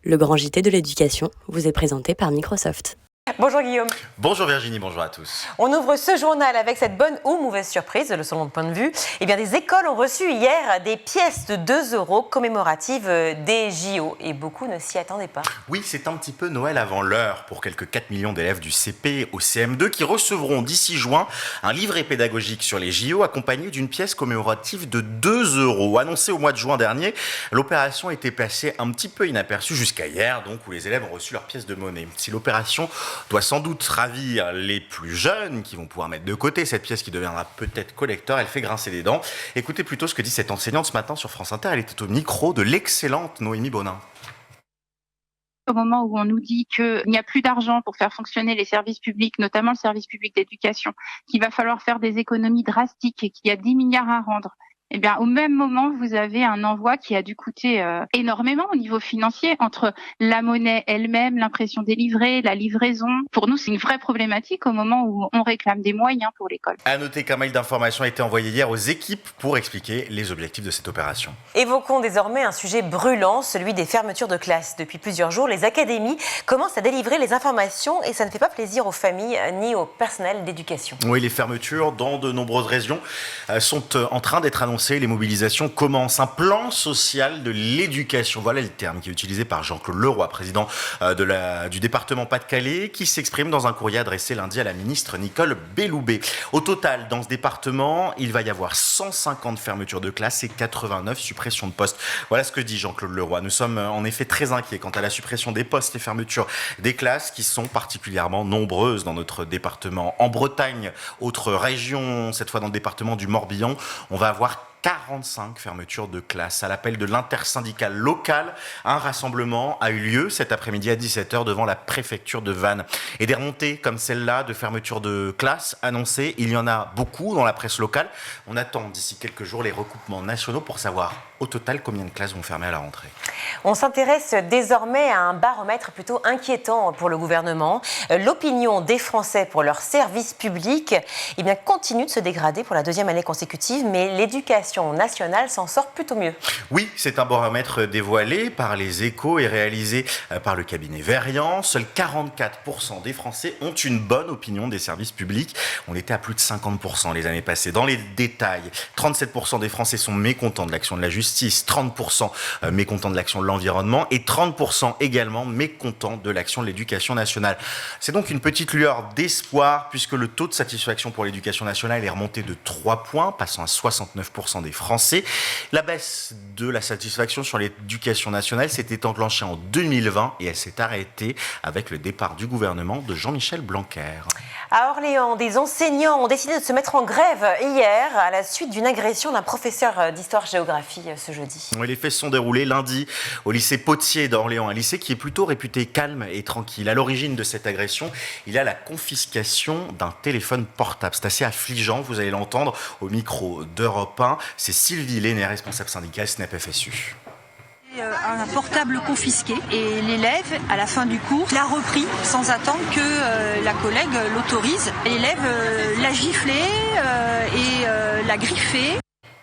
Le grand JT de l'éducation vous est présenté par Microsoft. Bonjour Guillaume. Bonjour Virginie, bonjour à tous. On ouvre ce journal avec cette bonne ou mauvaise surprise, selon le point de vue. Eh bien, des écoles ont reçu hier des pièces de 2 € commémoratives des JO et beaucoup ne s'y attendaient pas. Oui, c'est un petit peu Noël avant l'heure pour quelques 4 millions d'élèves du CP au CM2 qui recevront d'ici juin un livret pédagogique sur les JO accompagné d'une pièce commémorative de 2 €. Annoncée au mois de juin dernier, l'opération était passée un petit peu inaperçue jusqu'à hier, donc où les élèves ont reçu leur pièce de monnaie. Si l'opération doit sans doute ravir les plus jeunes qui vont pouvoir mettre de côté cette pièce qui deviendra peut-être collector, elle fait grincer des dents. Écoutez plutôt ce que dit cette enseignante ce matin sur France Inter. Elle était au micro de l'excellente Noémie Bonin. Au moment où on nous dit qu'il n'y a plus d'argent pour faire fonctionner les services publics, notamment le service public d'éducation, qu'il va falloir faire des économies drastiques et qu'il y a 10 milliards à rendre, eh bien, au même moment, vous avez un envoi qui a dû coûter énormément au niveau financier, entre la monnaie elle-même, l'impression des livrets, la livraison. Pour nous, c'est une vraie problématique au moment où on réclame des moyens pour l'école. À noter qu'un mail d'information a été envoyé hier aux équipes pour expliquer les objectifs de cette opération. Évoquons désormais un sujet brûlant, celui des fermetures de classes. Depuis plusieurs jours, les académies commencent à délivrer les informations et ça ne fait pas plaisir aux familles ni au personnel d'éducation. Oui, les fermetures dans de nombreuses régions sont en train d'être annoncées. Les mobilisations commencent. Un plan social de l'éducation, voilà le terme qui est utilisé par Jean-Claude Leroy, président du département Pas-de-Calais, qui s'exprime dans un courrier adressé lundi à la ministre Nicole Belloubet. Au total, dans ce département, il va y avoir 150 fermetures de classes et 89 suppressions de postes. Voilà ce que dit Jean-Claude Leroy. Nous sommes en effet très inquiets quant à la suppression des postes et fermetures des classes qui sont particulièrement nombreuses dans notre département. En Bretagne, autre région, cette fois dans le département du Morbihan, on va avoir 45 fermetures de classes. À l'appel de l'intersyndicale locale, un rassemblement a eu lieu cet après-midi à 17h devant la préfecture de Vannes. Et des remontées comme celle-là de fermeture de classes annoncées, il y en a beaucoup dans la presse locale. On attend d'ici quelques jours les recoupements nationaux pour savoir au total combien de classes vont fermer à la rentrée. On s'intéresse désormais à un baromètre plutôt inquiétant pour le gouvernement. L'opinion des Français pour leurs services publics continue de se dégrader pour la 2e année consécutive, mais l'éducation nationale s'en sort plutôt mieux. Oui, c'est un baromètre dévoilé par les Échos et réalisé par le cabinet Verian. Seuls 44% des Français ont une bonne opinion des services publics. On était à plus de 50% les années passées. Dans les détails, 37% des Français sont mécontents de l'action de la justice, 30% mécontents de l'action de l'environnement et 30% également mécontents de l'action de l'éducation nationale. C'est donc une petite lueur d'espoir puisque le taux de satisfaction pour l'éducation nationale est remonté de 3 points, passant à 69% des Français. La baisse de la satisfaction sur l'éducation nationale s'était enclenchée en 2020 et elle s'est arrêtée avec le départ du gouvernement de Jean-Michel Blanquer. À Orléans, des enseignants ont décidé de se mettre en grève hier à la suite d'une agression d'un professeur d'histoire-géographie ce jeudi. Oui, les faits se sont déroulés lundi au lycée Potier d'Orléans, un lycée qui est plutôt réputé calme et tranquille. À l'origine de cette agression, il y a la confiscation d'un téléphone portable. C'est assez affligeant, vous allez l'entendre au micro d'Europe 1. C'est Sylvie Lenné, responsable syndicale SNEP FSU. Un portable confisqué et l'élève, à la fin du cours, l'a repris sans attendre que la collègue l'autorise. L'élève l'a giflé et l'a griffé.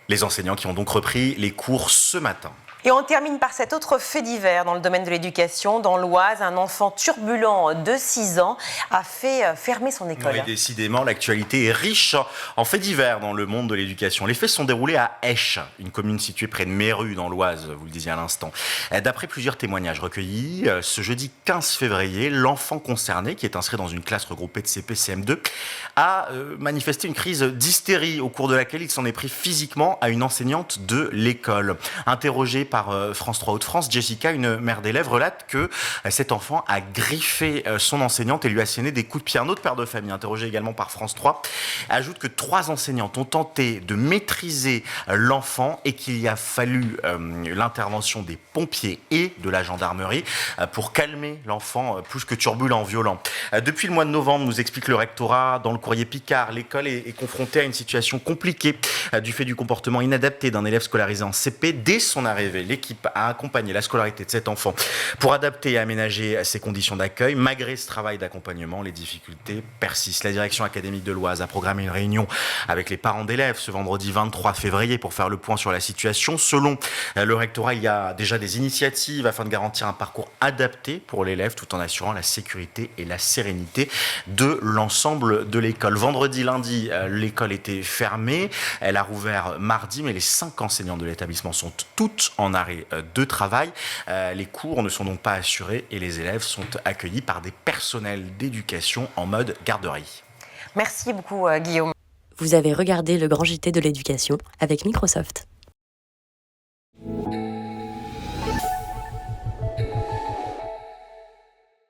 Les enseignants qui ont donc repris les cours ce matin. Et on termine par cet autre fait divers dans le domaine de l'éducation. Dans l'Oise, un enfant turbulent de 6 ans a fait fermer son école. Oui, décidément, l'actualité est riche en faits divers dans le monde de l'éducation. Les faits se sont déroulés à Esch, une commune située près de Méru dans l'Oise, vous le disiez à l'instant. D'après plusieurs témoignages recueillis, ce jeudi 15 février, l'enfant concerné, qui est inscrit dans une classe regroupée de CP CM2, a manifesté une crise d'hystérie au cours de laquelle il s'en est pris physiquement à une enseignante de l'école. Interrogée par France 3 Hauts-de-France, Jessica, une mère d'élèves, relate que cet enfant a griffé son enseignante et lui a asséné des coups de pied. Un autre père de famille, interrogé également par France 3, ajoute que 3 enseignantes ont tenté de maîtriser l'enfant et qu'il y a fallu l'intervention des pompiers et de la gendarmerie pour calmer l'enfant plus que turbulent, violent. Depuis le mois de novembre, nous explique le rectorat dans le courrier Picard, l'école est confrontée à une situation compliquée du fait du comportement inadapté d'un élève scolarisé en CP dès son arrivée l'équipe a accompagné la scolarité de cet enfant pour adapter et aménager ses conditions d'accueil. Malgré ce travail d'accompagnement, les difficultés persistent. La direction académique de l'Oise a programmé une réunion avec les parents d'élèves ce vendredi 23 février pour faire le point sur la situation. Selon le rectorat, il y a déjà des initiatives afin de garantir un parcours adapté pour l'élève tout en assurant la sécurité et la sérénité de l'ensemble de l'école. Vendredi, lundi, l'école était fermée. Elle a rouvert mardi, mais les 5 enseignants de l'établissement sont toutes en arrêt de travail. Les cours ne sont donc pas assurés et les élèves sont accueillis par des personnels d'éducation en mode garderie. Merci beaucoup Guillaume. Vous avez regardé le Grand JT de l'éducation avec Microsoft.